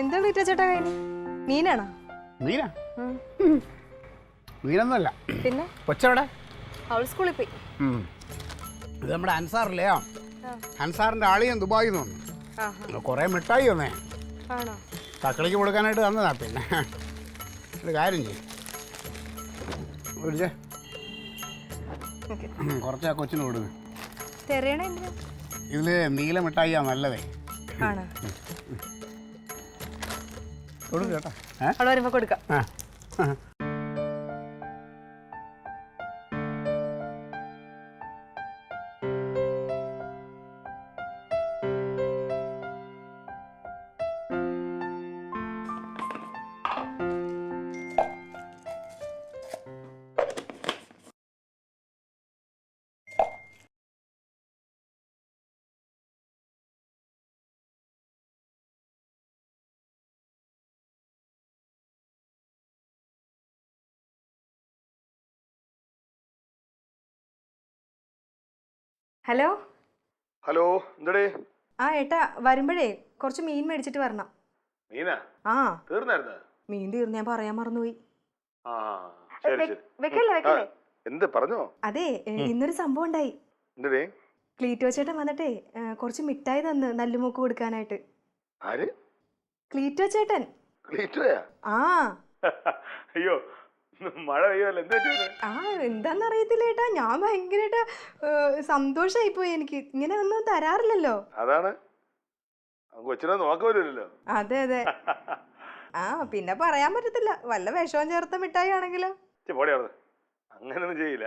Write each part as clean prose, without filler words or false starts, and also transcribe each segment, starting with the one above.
എന്താ ക്ലീറ്റോ ചേട്ടാ കയ്യിൽ? മീനാണോ? മീനാ? മീനൊന്നുമല്ല. പിന്നെ കൊച്ചവിടെ? അവൾ സ്കൂളിൽ പോയി. ഇത് നമ്മുടെ അൻസാറില്ലേ? അൻസാറിന്റെ ആളിയും ദുബായിൽ നിന്ന് വന്നു. കുറെ മിഠായി വന്നേ. ആണോ? തക്കളിക്ക് കൊടുക്കാനായിട്ട് തന്നതാ. പിന്നെ ഒരു കാര്യം ചെയ്യും, കുറച്ച് ആ കൊച്ചിന് കൊടുക്കും. ഇതില് നീല മിഠായിയാ നല്ലതേ. കൊടുക്കേട്ടാ. വരുമ്പോ കൊടുക്കാം. ഹലോ ഹലോ, എന്തടേ? ആ ഏട്ടാ, വരുമ്പോഴേ കുറച്ച് മീൻ മേടിച്ചിട്ട് വരണം. മീനാ? ആ തീർന്നായിരുന്നു? മീൻ തീർന്ന് ഞാൻ പറയാൻ മറന്നുപോയി. എന്ത് പറഞ്ഞോ? അതെ, ഇന്നൊരു സംഭവം ഉണ്ടായി. ക്ലീറ്റോ ചേട്ടൻ വന്നിട്ടേ കുറച്ച് മിഠായി തന്ന് നല്ലുമൂക്ക് കൊടുക്കാനായിട്ട്. ആര്? ക്ലീറ്റോ ചേട്ടൻ. ക്ലീറ്റോയാ? ആ. അയ്യോ, മഴ പെയ്യുമല്ലോ. ആ, എന്താന്നറിയത്തില്ല ഏട്ടാ, ഞാൻ ഭയങ്കരമായിട്ട് സന്തോഷമായി പോയി. എനിക്ക് ഇങ്ങനെ ഒന്നും തരാറില്ലല്ലോ. അതാണ്, കൊച്ചിനെ നോക്കുമല്ലോ. അതെ അതെ. ആ, പിന്നെ പറയാൻ പറ്റത്തില്ല, വല്ല വിഷവും ചേർത്ത മിഠായി ആണെങ്കിലോ. അങ്ങനൊന്നും ചെയ്യില്ല.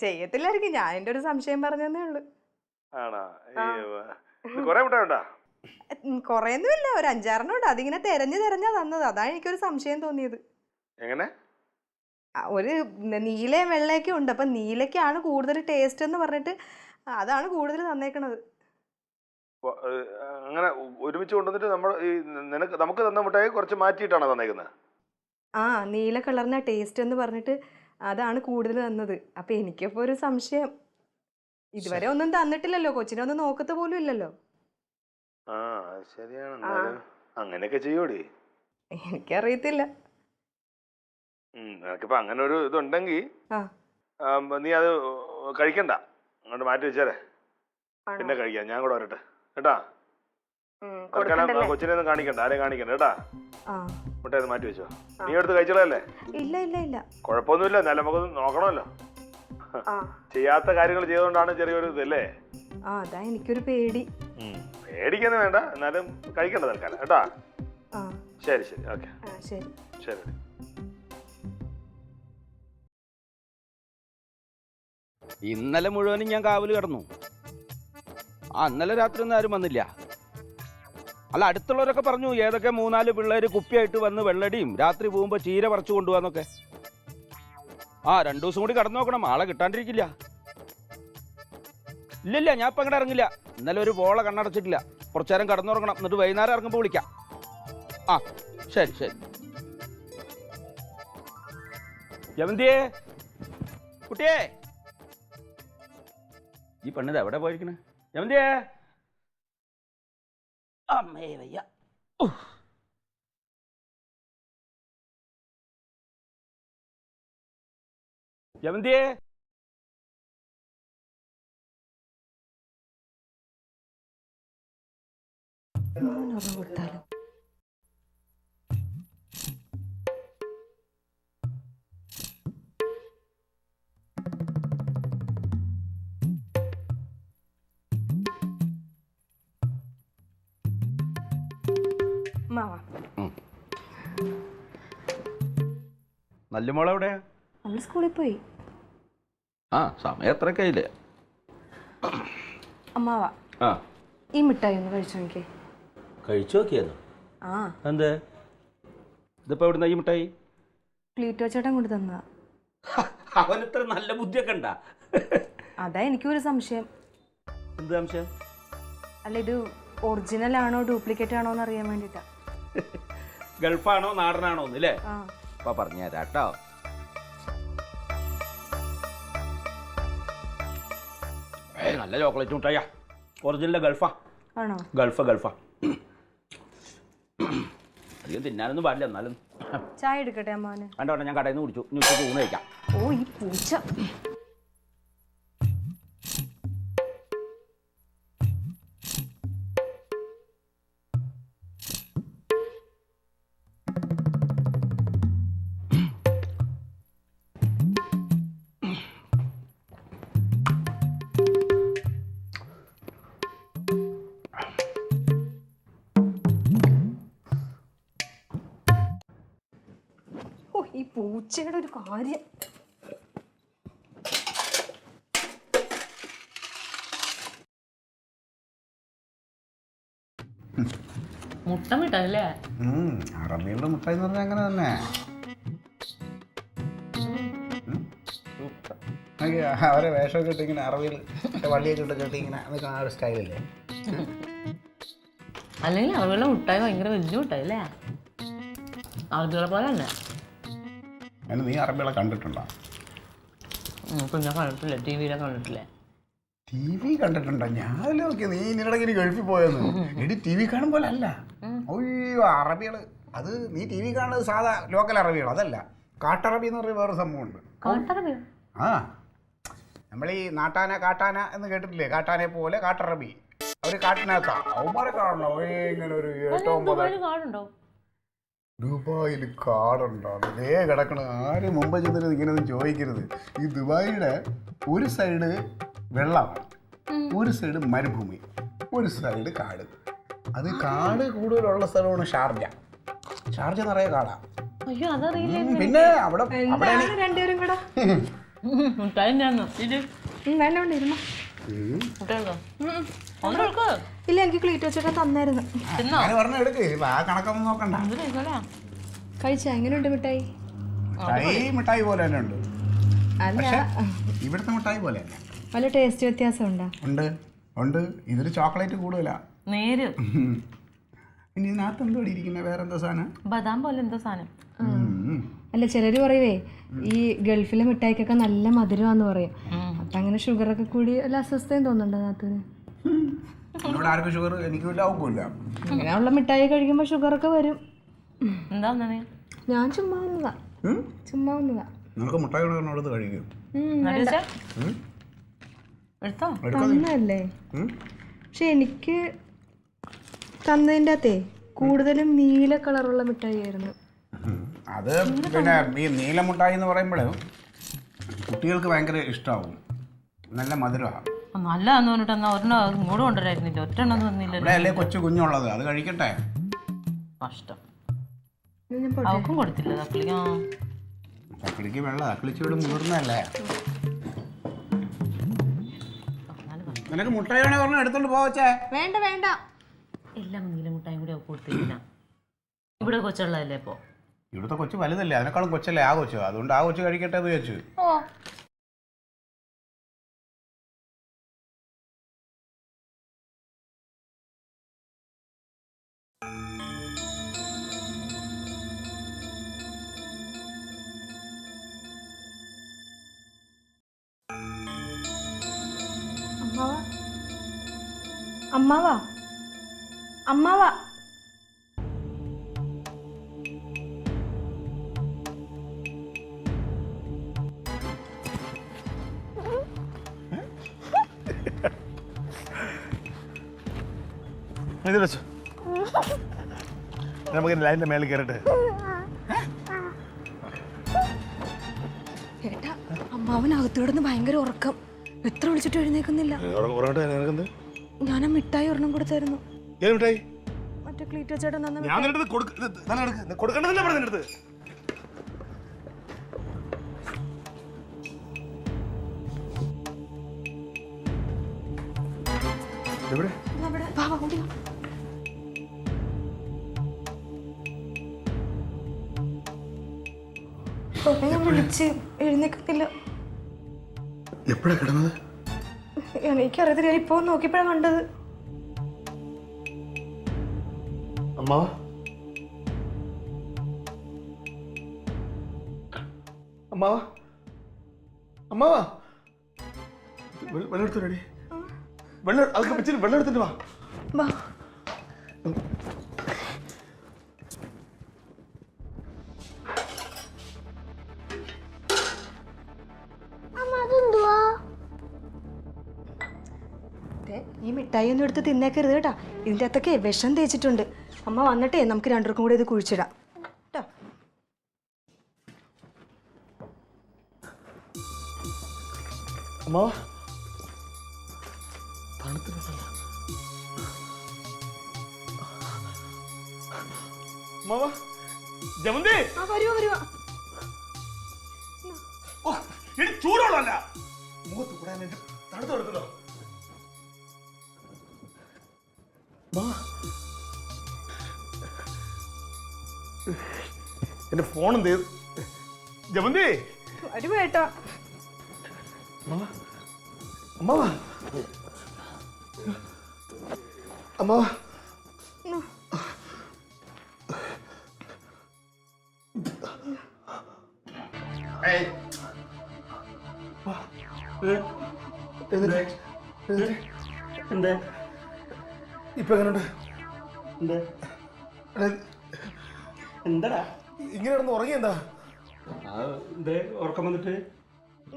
ചെയ്യത്തില്ലായിരിക്കും, ഞാൻ എന്റെ ഒരു സംശയം പറഞ്ഞതേ ഉള്ളു. കൊറേയൊന്നുമില്ല, ഒരു 5-6 ഉണ്ട്. അതിങ്ങനെ തെരഞ്ഞാ തന്നത്. അതാണ് എനിക്കൊരു സംശയം തോന്നിയത്. എങ്ങനെ? ഒരു നീലയും വെള്ളയൊക്കെ ഉണ്ട്. അപ്പൊ നീലക്കാണ് കൂടുതൽ ടേസ്റ്റ് എന്ന് പറഞ്ഞിട്ട് അതാണ് കൂടുതൽ തന്നേക്കണത്. അങ്ങനെ ഒരുമിച്ച് കൊണ്ടുവന്നിട്ട് നമുക്ക് തന്ന മിഠായി കുറച്ച് മാറ്റിയിട്ടാണോ തന്നേക്കുന്നത്? ആ, നീല കളറിന ടേസ്റ്റ് എന്ന് പറഞ്ഞിട്ട് അതാണ് കൂടുതൽ തന്നത്. അപ്പൊ എനിക്കിപ്പോ ഒരു സംശയം, ഇതുവരെ ഒന്നും തന്നിട്ടില്ലല്ലോ, കൊച്ചിനെ ഒന്നും നോക്കത്ത് പോലും ഇല്ലല്ലോ. ആ, ശരിയാണ്. അങ്ങനെയൊക്കെ ചെയ്യോടി? എനിക്കറിയത്തില്ല. നിനക്കിപ്പോ അങ്ങനെ ഒരു ഇതുണ്ടെങ്കിൽ നീ അത് കഴിക്കണ്ട, അങ്ങോട്ട് മാറ്റി വെച്ചേരെ. പിന്നെ കഴിക്കാം, ഞാൻ കൂടെ വരട്ടെ കേട്ടാ. കൊച്ചിനെ ഒന്നും കാണിക്കണ്ട, ആരെയും കാണിക്കണ്ട കേട്ടാ. മുട്ടേത് മാറ്റി വെച്ചോ. നീ എടുത്ത് കഴിച്ചോളല്ലേ? ഇല്ല ഇല്ല ഇല്ല, കുഴപ്പമൊന്നുമില്ല. എന്നാലും നമുക്കൊന്ന് നോക്കണമല്ലോ. ചെയ്യാത്ത കാര്യങ്ങൾ ചെയ്തോണ്ടാണ് ചെറിയൊരു ഇതല്ലേ. അതാ എനിക്കൊരു പേടി. പേടിക്കൊന്നും വേണ്ട, എന്നാലും കഴിക്കണ്ട തൽക്കാലം കേട്ടാ. ശരി ശരി, ഓക്കെ. ശരി ശരി. ഇന്നലെ മുഴുവനും ഞാൻ കാവല് കിടന്നു. ഇന്നലെ രാത്രി ഒന്നും ആരും വന്നില്ല. അല്ല, അടുത്തുള്ളവരൊക്കെ പറഞ്ഞു ഏതൊക്കെ 3-4 പിള്ളേര് കുപ്പിയായിട്ട് വന്ന് വെള്ളടിയും രാത്രി പോകുമ്പോൾ ചീര പറിച്ചു കൊണ്ടുപോകാന്നൊക്കെ. 2 ദിവസം കൂടി കടന്നു നോക്കണം, ആളെ കിട്ടാണ്ടിരിക്കില്ല. ഇല്ലില്ല, ഞാൻ ഇപ്പം അങ്ങോട്ട് ഇറങ്ങില്ല. ഇന്നലെ ഒരു പോള കണ്ണടച്ചിട്ടില്ല. കുറച്ചു നേരം കടന്നുറങ്ങണം, എന്നിട്ട് വൈകുന്നേരം ഇറങ്ങുമ്പോൾ വിളിക്കാം. ശരി ശരി. യവന്തിയേ, കുട്ടിയേ, ഈ പെണ്ണിത് എവിടെ പോയിരിക്കണേ? യവന്തിയേ, അമ്മേ വയ്യ. യവന്തിയേ, കൊടുത്താലും നല്ലുമോളെ എവിടെയാ? അവള് സ്കൂളിൽ പോയി. സമയം എത്രയൊക്കെ ആയില്ലേ? അമ്മാവാ, ഈ മിഠായി ഒന്ന് കഴിച്ചു നോക്കിയേ. കഴിച്ചു നോക്കിയെന്നോ? എന്തേ? ഇതിപ്പോ എവിടുന്ന ഈ മിഠായി? ക്ലീറ്റോ ചേട്ടൻ കൊണ്ട് തന്നതാ. അവനിത്ര നല്ല ബുദ്ധിയൊക്കെ ഉണ്ടാ? അതാ എനിക്കൊരു സംശയം. എന്ത് സംശയം? അല്ല, ഇത് ഒറിജിനൽ ആണോ ഡ്യൂപ്ലിക്കേറ്റ് ആണോ എന്ന് അറിയാൻ വേണ്ടിട്ടാ. ഗൾഫാണോ നാടനാണോ എന്നല്ലേ? അപ്പൊ പറഞ്ഞുതരാട്ടോ. നല്ല ചോക്ലേറ്റ് മുട്ടായാ, ഒറിജിനൽ ഗൾഫാ. ആണോ? ഗൾഫാ. അധികം തിന്നാനൊന്നും പാടില്ല, എന്നാലും ചായ എടുക്കട്ടെ അമ്മാവന്? വേണ്ട, ഞാൻ കടയിൽ നിന്ന് കുടിച്ചു. ഇനി ഉച്ചക്ക് ഊണ് കഴിക്കാം. ഓ ഈ പൂച്ച. ഓ ഈ പൂച്ചയുടെ ഒരു കാര്യം. മുട്ട മിഠായില്ലേ? അറബിയുടെ മുട്ടായി എന്ന് പറഞ്ഞാൽ അങ്ങനെ തന്നെ. അവരെ വേഷമൊക്കെ ഇട്ട് ഇങ്ങനെ അറബിയിൽ വള്ളിയൊക്കെ ഇട്ട് കെട്ടി ഇങ്ങനെ നിൽക്കുന്ന ആ ഒരു സ്റ്റൈലല്ലേ? അല്ലെങ്കിൽ അറബികളുടെ മുട്ടായി ഭയങ്കര വലിയ മുട്ടായി അല്ലേ? അറബികളെ പോലെ തന്നെ. അങ്ങനെ നീ അറബികളെ കണ്ടിട്ടുണ്ടോ? പിന്നെ കണ്ടിട്ടില്ല, ടി വിയിലെ കണ്ടിട്ടില്ലേ? ടി വി കണ്ടിട്ടുണ്ടോ? ഞാൻ നോക്കിയത് നീ ഇതിനിടയ്ക്ക് ഗൾഫിൽ പോയെന്ന്. എടി ടി വി കാണും പോലെ അല്ല. അയ്യോ അറബികള്, അത് നീ ടി വി കാണുന്നത് സാധാ ലോക്കൽ അറബികൾ, അതല്ല കാട്ടറബി എന്ന് പറയുന്ന വേറൊരു സംഭവമുണ്ട്. കാട്ടറബിയോ? ആ, നമ്മൾ ഈ നാട്ടാന കാട്ടാന എന്ന് കേട്ടിട്ടില്ലേ? കാട്ടാനെ പോലെ കാട്ടറബി. അവര് കാട്ടിനകത്താ. അവന്മാരെ കാണണോ? ഇങ്ങനെ ഒരു 8-9 കാടുണ്ടോ? ദുബായിൽ കാടുണ്ടോ? അതേ കിടക്കണ. ആരും മുമ്പ് ചെന്നിട്ട് ഇങ്ങനെയൊന്നും ചോദിക്കരുത്. ഈ ദുബായിയുടെ ഒരു സൈഡ് വെള്ളമാണ്, ഒരു സൈഡ് മരുഭൂമി, ഒരു സൈഡ് കാട്. അത് കാട് കൂടുതലുള്ള സ്ഥലമാണ് ഷാർജ. ഷാർജ നിറയെ കാടാ. അയ്യോ അതറിയില്ല. പിന്നെ അവിടെ രണ്ടുപേരും കൂടെ മുട്ടായി വേണ്ട ഇരുന്നോ? ഇല്ല, എനിക്ക് ക്ലീറ്റ് വെച്ചിട്ട് തന്നായിരുന്നു. പറഞ്ഞ എടുക്ക്, ആ കണക്കൊന്നും നോക്കണ്ട. കഴിച്ചാ? എങ്ങനെയുണ്ട് മിഠായി? മിഠായി പോലെ തന്നെ ഉണ്ട്. അല്ല, ഇവിടുത്തെ മിഠായി പോലെ തന്നെ. വല്ല ടേസ്റ്റ് വ്യത്യാസം ഉണ്ടോ? ഉണ്ട്. ഇതിൽ ചോക്ലേറ്റ് കൂടുതലാ. നേര്. പിന്നെ ഇതിനകത്ത് എന്തോ ഇരിക്കുന്ന വേറെന്താ സാധനം? ബദാം പോലെ എന്തോ സാധനം. അല്ല, ചിലര് പറയുവേ ഈ ഗൾഫിലെ മിഠായിക്കൊക്കെ നല്ല മധുരമാന്ന് പറയും. അപ്പൊ അങ്ങനെ ഷുഗറൊക്കെ കൂടി വല്ല അസ്വസ്ഥയും തോന്നുന്നുണ്ടോ നാത്തൂന്? ഇവിടെ ആർക്കും ഷുഗർ? എനിക്കില്ല, ആവുമില്ല. അങ്ങനെയുള്ള മിഠായി കഴിക്കുമ്പോ ഷുഗറൊക്കെ വരും. എന്താ ഞാൻ ചുമ്മാ വന്നതാ. നിനക്ക് മുട്ടായി കൊടുത്ത് കഴിക്കും. തന്നല്ലേ? പക്ഷെ എനിക്ക് തന്നതിൻ്റെ അകത്തെ കൂടുതലും നീല കളറുള്ള മിഠായി ആയിരുന്നു. അത് പിന്നെ ഈ നീല മുട്ടായി എന്ന് പറയുമ്പോൾ കുട്ടികൾക്ക് ഭയങ്കര ഇഷ്ടമാവും. നല്ല മധുരമാണ്. നല്ലതാന്ന് പറഞ്ഞിട്ട് എന്നാ ഒരെണ്ണം ഇങ്ങോട്ട് കൊണ്ടുവരായിരുന്നില്ല. ഒറ്റെണ്ണം തന്നില്ലല്ലോ. അല്ലേ കൊച്ചു കുഞ്ഞുള്ളത്, അത് കഴിക്കട്ടെ. കഷ്ടം. അവക്കും കൊടുത്തില്ല തക്കിളിക്ക് വെള്ളം തക്കിളിച്ചോട് മുതിർന്നല്ലേ. നിനക്ക് മുട്ടായി വേണേ പറഞ്ഞ എടുത്തോണ്ട് പോവച്ചേ. വേണ്ട എല്ലാം നീല മുട്ടായും കൂടി കൊടുത്തില്ല. ഇവിടെ കൊച്ചുള്ളതല്ലേ ഇപ്പോ? ഇവിടുത്തെ കൊച്ചു വലുതല്ലേ, അതിനേക്കാളും കൊച്ചല്ലേ ആ കൊച്ചു. അതുകൊണ്ട് ആ കൊച്ചു കഴിക്കട്ടെ എന്ന് ചോദിച്ചു. അമ്മാവാ ഇത് വെച്ചു, നമുക്ക് ലൈനിന്റെ മേളിൽ കയറിട്ട്. ഏട്ടാ, അമ്മാവനകത്തോടുന്ന് ഭയങ്കര ഉറക്കം. എത്ര വിളിച്ചിട്ട് എഴുന്നേക്കുന്നില്ല. ഞാൻ ആ മിഠായി ഒരെണ്ണം കൊടുത്തായിരുന്നു. മറ്റേ ക്ലീറ്റോ ചേട്ടൻ കൊടുക്കണ്ടതല്ലേ പറഞ്ഞെടുത്ത്. വിളിച്ച് എഴുന്നേക്കുന്നില്ല. എപ്പോഴാ കിടന്നത്? എനിക്കറിയത്തില്ല, ഇപ്പൊ നോക്കിയപ്പോഴാ കണ്ടത്. അമ്മാവാ വെള്ളം എടുത്തു റെഡി. വെള്ളം അതൊക്കെ വെച്ചിട്ട് വെള്ളം എടുത്തിട്ട് വാ. വാ. ഈ മിഠായി ഒന്നും എടുത്ത് തിന്നേക്കരുത് കേട്ടാ. ഇതിൻ്റെ അകത്തൊക്കെ വിഷം തേച്ചിട്ടുണ്ട്. അമ്മ വന്നിട്ടേ നമുക്ക് രണ്ടുപേർക്കും കൂടെ ഇത് കുഴിച്ചിടാം കേട്ടോ. അമ്മാവ ജമന്തി വരുവാ. ചൂടുള്ളല്ല മുഖത്ത് കൂടാനായിട്ട് തണുത്ത് കൊടുക്കുന്നോ. എന്റെ ഫോൺ എന്ത് ചെയ്തു? ജമന്തി വരുവേട്ടാ. അമ്മാവ അമ്മാവ എന്തേ ഇപ്പൊ എങ്ങനെയുണ്ട്? എന്തേ എന്താടാ ഇങ്ങനെ കിടന്ന് ഉറങ്ങിയെന്താ? എന്തേ ഉറക്കം വന്നിട്ട്?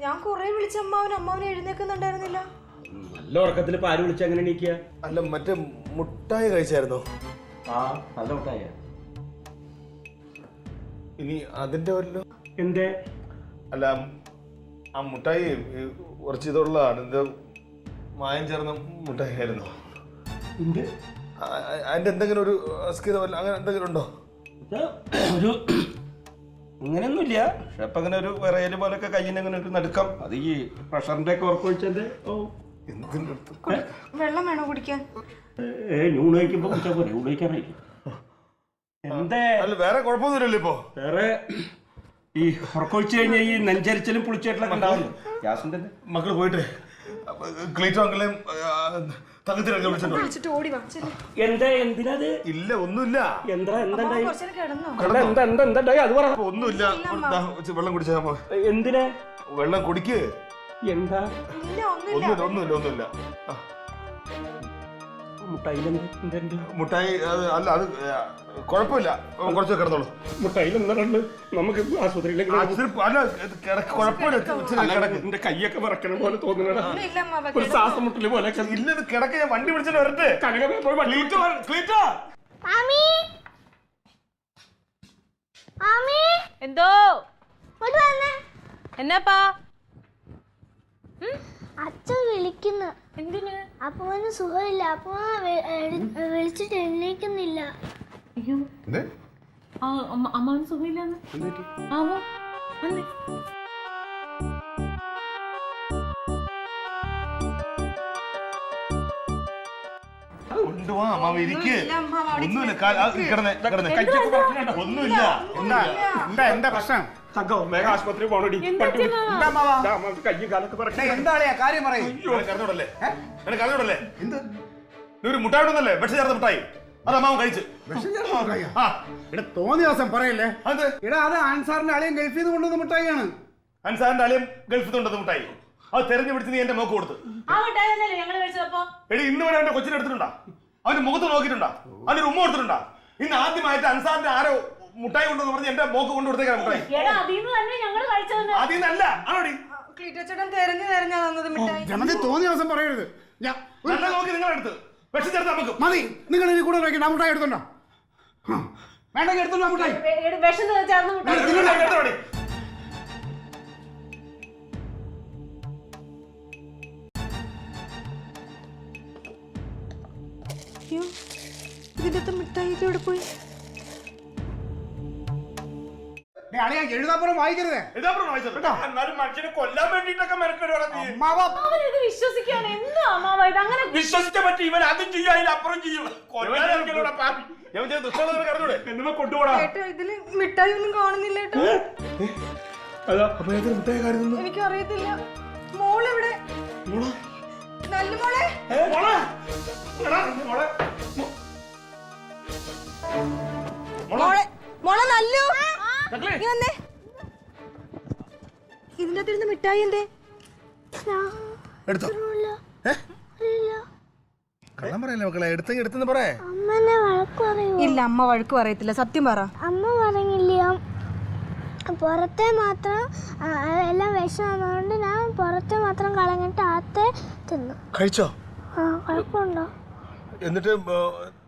ഞാൻ കൊറേ വിളിച്ച അമ്മാവൻ എഴുന്നേക്കുന്നുണ്ടായിരുന്നില്ല. നല്ല ഉറക്കത്തിൽ പാല് വിളിച്ച അങ്ങനെ എണീക്കുക? അല്ല മറ്റേ മുട്ടായി കഴിച്ചായിരുന്നോ? ആ നല്ല മുട്ടായ. ഇനി അതിന്റെ വല്ലോ? എന്തേ? അല്ല ആ മുട്ടായി കുറച്ച് ഇതുള്ളതാണ്. ഇത് മായം ചേർന്ന മുട്ടായി ആയിരുന്നോ? അതിന്റെ എന്തെങ്കിലും ഒരു അസ്കിതമല്ല അങ്ങനെ എന്തെങ്കിലും ഉണ്ടോ? ഒരു അങ്ങനെയൊന്നുമില്ല. പക്ഷെ അപ്പൊ അങ്ങനെ ഒരു വിറയല് പോലൊക്കെ കയ്യിന് അങ്ങനെ ഒരു നടുക്കം. അത് ഈ പ്രഷറിന്റെ ഒക്കെ ഉറക്കം വെച്ചത്. ഓ വെള്ളം വേണോ കുടിക്കാൻ? ഊണ് കഴിക്കുമ്പോ കുടിച്ചാൽ പോലെ ഊണ് കഴിക്കാനായിരിക്കും. എന്തേ? അല്ല വേറെ കുഴപ്പമൊന്നുമില്ലല്ലോ ഇപ്പൊ? വേറെ ഈ ഉറക്കൊഴിച്ചു കഴിഞ്ഞാൽ ഈ നെഞ്ചരിച്ചലും പുളിച്ചേട്ടലൊക്കെ ഉണ്ടാവില്ല. ഗ്യാസിന്റെ മക്കള് പോയിട്ട് ക്ലീറ്റോ അങ്കിളെയും തങ്കത്തിനൊക്കെ വിളിച്ചിട്ട് ഓടി വാ. എന്താ? എന്തിനത്? ഇല്ല ഒന്നുമില്ല. എന്താ എന്തായി? കിടന്നോ? എന്തായി അത് പറ. ഒന്നുമില്ല. വെള്ളം കുടിച്ചാ എന്തിനാ? വെള്ളം കുടിക്ക്. എന്താ? ഒന്നുമില്ല. മുട്ടായി അല്ല അത് കുഴപ്പമില്ല. കുറച്ച് കിടന്നോളൂ. മുട്ടായി എന്താ? നമുക്ക് ആശുപത്രിയിലേക്ക് കുഴപ്പമില്ല. കൈയൊക്കെ വിറക്കണ പോലെ തോന്നുന്നടാ. ഒരു ശ്വാസം മുട്ടല് പോലെ. ഇല്ല ഇത് കിടക്ക. ഞാൻ വണ്ടി വിളിച്ചിട്ട് വരട്ടെ. എന്തോ എന്നാപ്പാ? അച്ഛൻ വിളിക്കുന്നു. എന്തിന്? അപ്പന് സുഖമില്ല. അപ്പൊ വിളിച്ചിട്ട് എഴുന്നേക്കുന്നില്ല. അയ്യോ അമ്മാവന് സുഖമില്ലാന്ന്. ആവോ എന്തേ? കൊണ്ടുപോവാ അമ്മാവ ഇരിക്ക്. ഒന്നുമില്ല. ഒന്നുമില്ല. എന്താ പ്രശ്നം? ആശുപത്രി പോണടി. കയ്യും കാലൊക്കെ എന്താ കാര്യം പറയും? കറിഞ്ഞോടല്ലേ എന്ത് ഒരു മുട്ടായി ഉണ്ടെന്നല്ലേ? വിഷം ചേർത്ത മുട്ടായി അത് അമ്മാവൻ കഴിച്ച്. ഇവിടെ തോന്നിയ ദിവസം പറയല്ലേ. അത് ഇവിടെ അത് അൻസാറിന്റെ അളിയൻ ഗൾഫിൽ നിന്ന് കൊണ്ടുവന്ന മുട്ടായിയാണ്. അൻസാറിന്റെ അളിയൻ ഗൾഫിൽ കൊണ്ടുവന്ന മുട്ടായി. അത് തെരഞ്ഞു പിടിച്ച് നീ എന്റെ മോക്ക് കൊടുത്ത്. എടി ഇന്ന് വരെ അവന്റെ കൊച്ചിനെ എടുത്തിട്ടുണ്ടാ? അവന്റെ മുഖത്ത് നോക്കിയിട്ടുണ്ടാ? അവന്റെ ഉമ്മ കൊടുത്തിട്ടുണ്ടാ? ഇന്ന് ആദ്യമായിട്ട് അൻസാറിന്റെ ആരോ മുട്ടായി കൊണ്ടെന്ന് പറഞ്ഞ് എന്റെ മോക്ക് കൊണ്ടു കൊടുത്തേക്കാ മുട്ടായി. അതിന്നല്ല ആണോടി? ക്ലീറ്റോച്ചേട്ടൻ തെരഞ്ഞാ തന്നത് മിഠായി. ജമന്തി തോന്നിയ ദിവസം പറയരുത്. നല്ല നോക്കി നിങ്ങളെടുത്ത് വിഷം ചേർത്ത് നമുക്ക് മതി. നിങ്ങൾ ഇനി കൂടെ നോക്കി മുട്ടായി എടുത്തോണ്ടോ? വേണ്ടെങ്കിൽ എടുത്തോണ്ടോ മുട്ടായി. ഇതിന്റെ മിഠായി എവിടെ പോയി? എഴുതാപ്പുറം വായിക്കരുത്. മനുഷ്യനെ കൊല്ലാൻ വേണ്ടിട്ടൊക്കെ വിശ്വസിക്കാണ്. എന്താ അമ്മാവ ഇത്? അങ്ങനെ വിശ്വസിക്കാൻ പറ്റും. ഇവൻ അതും ചെയ്യും അതിലപ്പുറം ചെയ്യും. കൊണ്ടുപോടാ. ഇതില് മിഠായി ഒന്നും കാണുന്നില്ല കേട്ടോ. എനിക്ക് അറിയത്തില്ല. മോളെവിടെ? നല്ല മോളെ. മോളെ നല്ലു. ഇതിന്റെ അകത്തിരുന്ന് മിഠായി എന്തേ? എടുത്തോ. കള്ളം പറയല്ലേ മക്കളെ, എടുത്തെന്ന് പറയേ. അമ്മനെ വഴക്ക് പറയൂ. ഇല്ല, അമ്മ വഴക്ക് പറയത്തില്ല, സത്യം പറ. അമ്മ പറഞ്ഞില്ലയോ പുറത്തെ മാത്രം എല്ലാം വിഷമായതുകൊണ്ട് ഞാൻ പുറത്തെ മാത്രം കളഞ്ഞിട്ട് അകത്തെ തിന്നു. കഴിച്ചോ? ആ, കുഴപ്പമുണ്ടോ? എന്നിട്ട്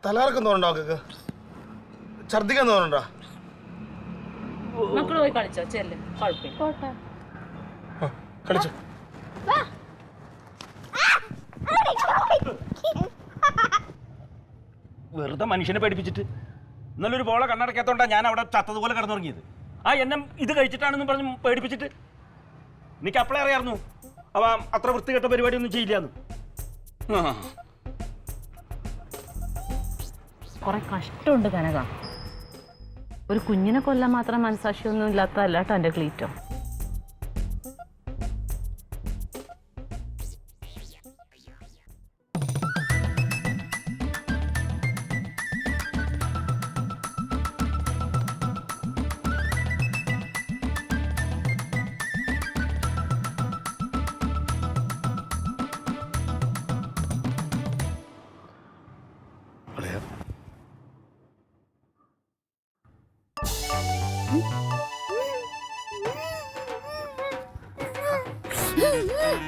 തലകറക്കം തോന്നുന്നുണ്ടോ? ഛർദിക്കാൻ തോന്നുന്നുണ്ടോ? മക്കള് പോയി കളിച്ചോ, ചെല്ല്, കുഴപ്പമില്ല. പോട്ടെ. കളിച്ചോ? വെറുതെ മനുഷ്യനെ പേടിപ്പിച്ചിട്ട്. ഇന്നലെ ഒരു ബോളെ കണ്ണടക്കാത്തോണ്ടാ ഞാൻ അവിടെ ചത്തതുപോലെ കിടന്നുറങ്ങിയത്. ആ എന്നെ ഇത് കഴിച്ചിട്ടാണെന്ന് പറഞ്ഞ് പേടിപ്പിച്ചിട്ട്. എനിക്ക് അപ്പളേ അറിയായിരുന്നു അവ അത്ര വൃത്തികെട്ട പരിപാടിയൊന്നും ചെയ്യില്ലാന്ന്. കുറെ കഷ്ടമുണ്ട് കനക. ഒരു കുഞ്ഞിനെ കൊല്ലാൻ മാത്രം മനസാക്ഷിയൊന്നും ഇല്ലാത്തതല്ല കേട്ടോ എൻ്റെ ക്ലീറ്റോ.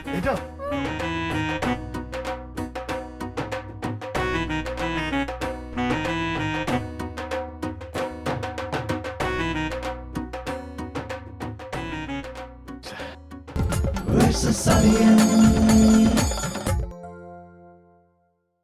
കഴിച്ചോ? Versus Alien.